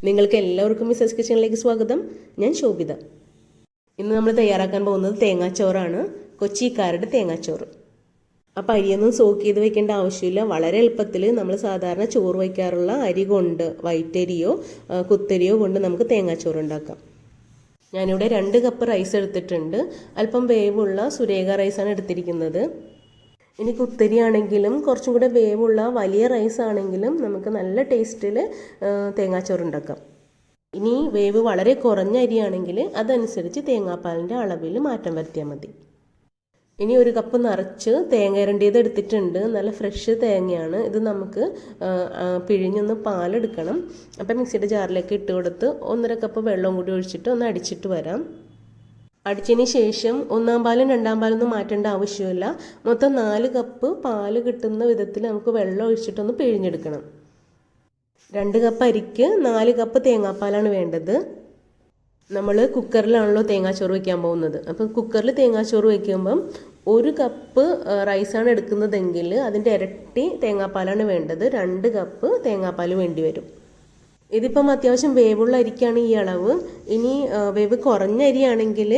നിങ്ങൾക്ക് എല്ലാവർക്കും മിസ്സസ് കിച്ചണിലേക്ക് സ്വാഗതം. ഞാൻ ശോഭിത. ഇന്ന് നമ്മൾ തയ്യാറാക്കാൻ പോകുന്നത് തേങ്ങാച്ചോറാണ്. കൊച്ചിക്കാരുടെ തേങ്ങാച്ചോറ്. അപ്പോൾ അരിയൊന്നും സോക്ക് ചെയ്ത് വെക്കേണ്ട ആവശ്യമില്ല. വളരെ എളുപ്പത്തിൽ നമ്മൾ സാധാരണ ചോറ് വയ്ക്കാറുള്ള അരി കൊണ്ട്, വൈറ്റരിയോ കുത്തരിയോ കൊണ്ട് നമുക്ക് തേങ്ങാച്ചോറ് ഉണ്ടാക്കാം. ഞാനിവിടെ 2 കപ്പ് റൈസ് എടുത്തിട്ടുണ്ട്. അല്പം വേവുള്ള സുരേഖ റൈസാണ് എടുത്തിരിക്കുന്നത്. ഇനി കുത്തരി ആണെങ്കിലും കുറച്ചും കൂടെ വേവുള്ള വലിയ റൈസ് ആണെങ്കിലും നമുക്ക് നല്ല ടേസ്റ്റിൽ തേങ്ങാച്ചോറ് ഉണ്ടാക്കാം. ഇനി വേവ് വളരെ കുറഞ്ഞ അരിയാണെങ്കിൽ അതനുസരിച്ച് തേങ്ങാപ്പാലിൻ്റെ അളവിൽ മാറ്റം വരുത്തിയാൽ മതി. ഇനി 1 കപ്പ് നിറച്ച് തേങ്ങ ഇരണ്ടിയത് എടുത്തിട്ടുണ്ട്. നല്ല ഫ്രഷ് തേങ്ങയാണ്. ഇത് നമുക്ക് പിഴിഞ്ഞൊന്ന് പാലെടുക്കണം. അപ്പം മിക്സിയുടെ ജാറിലേക്ക് ഇട്ട് കൊടുത്ത് 1.5 കപ്പ് വെള്ളം കൂടി ഒഴിച്ചിട്ട് ഒന്ന് അടിച്ചിട്ട് വരാം. അടിച്ചതിന് ശേഷം 1-ാം പാലും 2-ാം പാലൊന്നും മാറ്റേണ്ട ആവശ്യമില്ല. മൊത്തം 4 കപ്പ് പാല് കിട്ടുന്ന വിധത്തിൽ നമുക്ക് വെള്ളം ഒഴിച്ചിട്ടൊന്ന് പിഴിഞ്ഞെടുക്കണം. 2 കപ്പ് അരിക്ക് 4 കപ്പ് തേങ്ങാപ്പാലാണ് വേണ്ടത്. നമ്മൾ കുക്കറിലാണല്ലോ തേങ്ങാച്ചോറ് വയ്ക്കാൻ പോകുന്നത്. അപ്പോൾ കുക്കറിൽ തേങ്ങാച്ചോറ് വയ്ക്കുമ്പം 1 കപ്പ് റൈസാണ് എടുക്കുന്നതെങ്കിൽ അതിൻ്റെ ഇരട്ടി തേങ്ങാപ്പാലാണ് വേണ്ടത്. 2 കപ്പ് തേങ്ങാപ്പാൽ വേണ്ടി വരും. ഇതിപ്പം അത്യാവശ്യം വേവുള്ള അരിക്കാണ് ഈ അളവ്. ഇനി വേവ് കുറഞ്ഞ അരിയാണെങ്കിൽ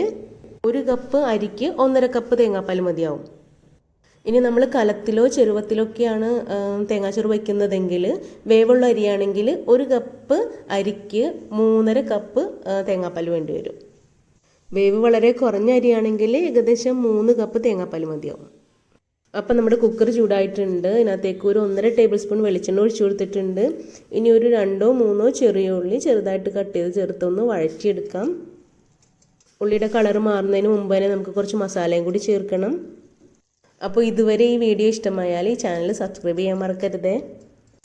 1 കപ്പ് അരിക്ക് 1.5 കപ്പ് തേങ്ങാപ്പാൽ മതിയാവും. ഇനി നമ്മൾ കലത്തിലോ ചെരുവത്തിലൊക്കെയാണ് തേങ്ങാച്ചോറ് വയ്ക്കുന്നതെങ്കിൽ വേവുള്ള അരിയാണെങ്കിൽ 1 കപ്പ് അരിക്ക് 3.5 കപ്പ് തേങ്ങാപ്പാൽ വേണ്ടി വരും. വേവ് വളരെ കുറഞ്ഞ അരിയാണെങ്കിൽ ഏകദേശം 3 കപ്പ് തേങ്ങാപ്പാൽ മതിയാവും. അപ്പം നമ്മുടെ കുക്കർ ചൂടായിട്ടുണ്ട്. ഇതിനകത്തേക്ക് ഒരു 1.5 ടേബിൾ സ്പൂൺ വെളിച്ചെണ്ണ ഒഴിച്ചു കൊടുത്തിട്ടുണ്ട്. ഇനി ഒരു 2-3 ചെറിയ ഉള്ളി ചെറുതായിട്ട് കട്ട് ചെയ്ത് ചേർത്തൊന്ന് വഴറ്റിയെടുക്കാം. ഉള്ളിയുടെ കളർ മാറുന്നതിന് മുമ്പ് തന്നെ നമുക്ക് കുറച്ച് മസാലയും കൂടി ചേർക്കണം. അപ്പോൾ ഇതുവരെ ഈ വീഡിയോ ഇഷ്ടമായാൽ ഈ ചാനൽ സബ്സ്ക്രൈബ് ചെയ്യാൻ മറക്കരുതേ.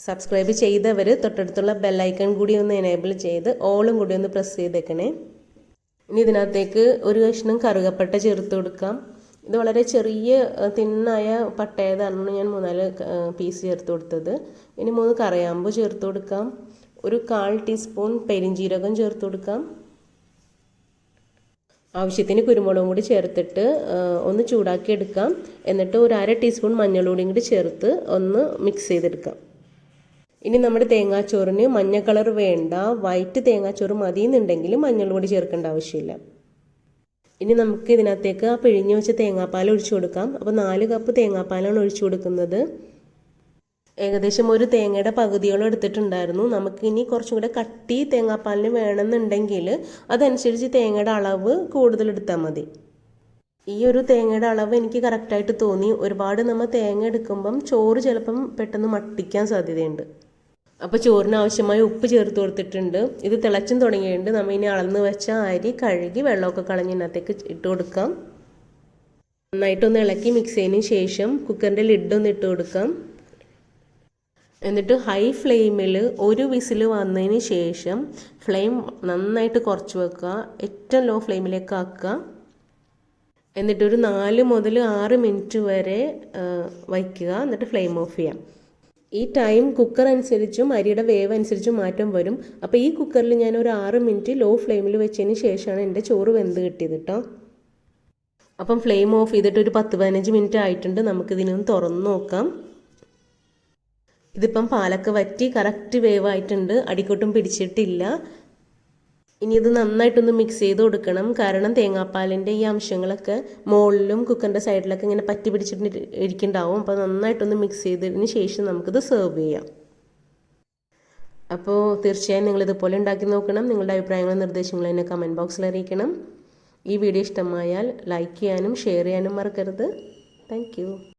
സബ്സ്ക്രൈബ് ചെയ്തവർ തൊട്ടടുത്തുള്ള ബെല്ലൈക്കൺ കൂടി ഒന്ന് എനേബിൾ ചെയ്ത് ഓളും കൂടി ഒന്ന് പ്രസ് ചെയ്തേക്കണേ. ഇനി ഇതിനകത്തേക്ക് ഒരു കഷ്ണം കറുകപ്പട്ട ചേർത്ത് കൊടുക്കാം. ഇത് വളരെ ചെറിയ തിന്നായ പട്ടയതാണ് ഞാൻ 3-4 പീസ് ചേർത്ത് കൊടുത്തത്. ഇനി 3 കറയാമ്പ് ചേർത്ത് കൊടുക്കാം. ഒരു 1/4 ടീസ്പൂൺ പെരിഞ്ജീരകം ചേർത്ത് കൊടുക്കാം. ആവശ്യത്തിന് കുരുമുളകും കൂടി ചേർത്തിട്ട് ഒന്ന് ചൂടാക്കി എടുക്കാം. എന്നിട്ട് ഒരു 1/2 ടീസ്പൂൺ മഞ്ഞൾപ്പൊടിയും കൂടി ചേർത്ത് ഒന്ന് മിക്സ് ചെയ്തെടുക്കാം. ഇനി നമ്മുടെ തേങ്ങാച്ചോറിന് മഞ്ഞ കളർ വേണ്ട, വൈറ്റ് തേങ്ങാച്ചോറ് മതിയെന്നുണ്ടെങ്കിൽ മഞ്ഞൾപ്പൊടി ചേർക്കേണ്ട ആവശ്യമില്ല. ഇനി നമുക്ക് ഇതിനകത്തേക്ക് ആ പിഴിഞ്ഞ് വെച്ച തേങ്ങാപ്പാൽ ഒഴിച്ചു കൊടുക്കാം. അപ്പോൾ 4 കപ്പ് തേങ്ങാപ്പാലാണ് ഒഴിച്ചു കൊടുക്കുന്നത്. ഏകദേശം ഒരു തേങ്ങയുടെ പകുതിയോളം എടുത്തിട്ടുണ്ടായിരുന്നു. നമുക്കിനി കുറച്ചും കൂടെ കട്ടി തേങ്ങാപ്പാലിന് വേണമെന്നുണ്ടെങ്കിൽ അതനുസരിച്ച് തേങ്ങയുടെ അളവ് കൂടുതൽ എടുത്താൽ മതി. ഈ ഒരു തേങ്ങയുടെ അളവ് എനിക്ക് കറക്റ്റായിട്ട് തോന്നി. ഒരുപാട് നമ്മൾ തേങ്ങ എടുക്കുമ്പം ചോറ് ചിലപ്പം പെട്ടെന്ന് മട്ടിക്കാൻ സാധ്യതയുണ്ട്. അപ്പോൾ ചോറിന് ആവശ്യമായ ഉപ്പ് ചേർത്ത് കൊടുത്തിട്ടുണ്ട്. ഇത് തിളച്ചും തുടങ്ങിയിട്ടുണ്ട്. നമ്മൾ ഇനി അളന്ന് വെച്ച അരി കഴുകി വെള്ളമൊക്കെ കളഞ്ഞ് ഇതിനകത്തേക്ക് ഇട്ട് കൊടുക്കാം. നന്നായിട്ടൊന്ന് ഇളക്കി മിക്സ് ചെയ്തതിന് ശേഷം കുക്കറിൻ്റെ ലിഡൊന്ന് ഇട്ട് കൊടുക്കാം. എന്നിട്ട് ഹൈ ഫ്ലെയിമിൽ 1 വിസിൽ വന്നതിന് ശേഷം ഫ്ലെയിം നന്നായിട്ട് കുറച്ച് വെക്കുക. ഏറ്റവും ലോ ഫ്ലെയിമിലേക്ക് ആക്കുക. എന്നിട്ടൊരു 4 മുതൽ 6 മിനിറ്റ് വരെ വയ്ക്കുക. എന്നിട്ട് ഫ്ലെയിം ഓഫ് ചെയ്യാം. ഈ ടൈം കുക്കർ അനുസരിച്ചും അരിയുടെ വേവ് അനുസരിച്ചും മാറ്റം വരും. അപ്പോൾ ഈ കുക്കറിൽ ഞാൻ ഒരു 6 മിനിറ്റ് ലോ ഫ്ലെയിമിൽ വെച്ചതിന് ശേഷമാണ് എൻ്റെ ചോറ് വെന്ത് കിട്ടിയത് കേട്ടോ. അപ്പം ഫ്ലെയിം ഓഫ് ചെയ്തിട്ട് ഒരു 10-15 മിനിറ്റ് ആയിട്ടുണ്ട്. നമുക്കിതിനൊന്ന് തുറന്ന് നോക്കാം. ഇതിപ്പം പാലൊക്കെ വറ്റി കറക്റ്റ് വേവ് ആയിട്ടുണ്ട്. അടിക്കൊട്ടും പിടിച്ചിട്ടില്ല. ഇനി ഇത് നന്നായിട്ടൊന്ന് മിക്സ് ചെയ്ത് കൊടുക്കണം. കാരണം തേങ്ങാപ്പാലിൻ്റെ ഈ അംശങ്ങളൊക്കെ മുകളിലും കുക്കറിൻ്റെ സൈഡിലൊക്കെ ഇങ്ങനെ പറ്റി പിടിച്ചിട്ട് ഇരിക്കുന്നുണ്ടാവും. അപ്പോൾ നന്നായിട്ടൊന്ന് മിക്സ് ചെയ്തതിന് ശേഷം നമുക്കിത് സെർവ് ചെയ്യാം. അപ്പോൾ തീർച്ചയായും നിങ്ങളിതുപോലെ ഉണ്ടാക്കി നോക്കണം. നിങ്ങളുടെ അഭിപ്രായങ്ങളും നിർദ്ദേശങ്ങളും എന്നെ കമൻറ്റ് ബോക്സിൽ അറിയിക്കണം. ഈ വീഡിയോ ഇഷ്ടമായാൽ ലൈക്ക് ചെയ്യാനും ഷെയർ ചെയ്യാനും മറക്കരുത്. താങ്ക്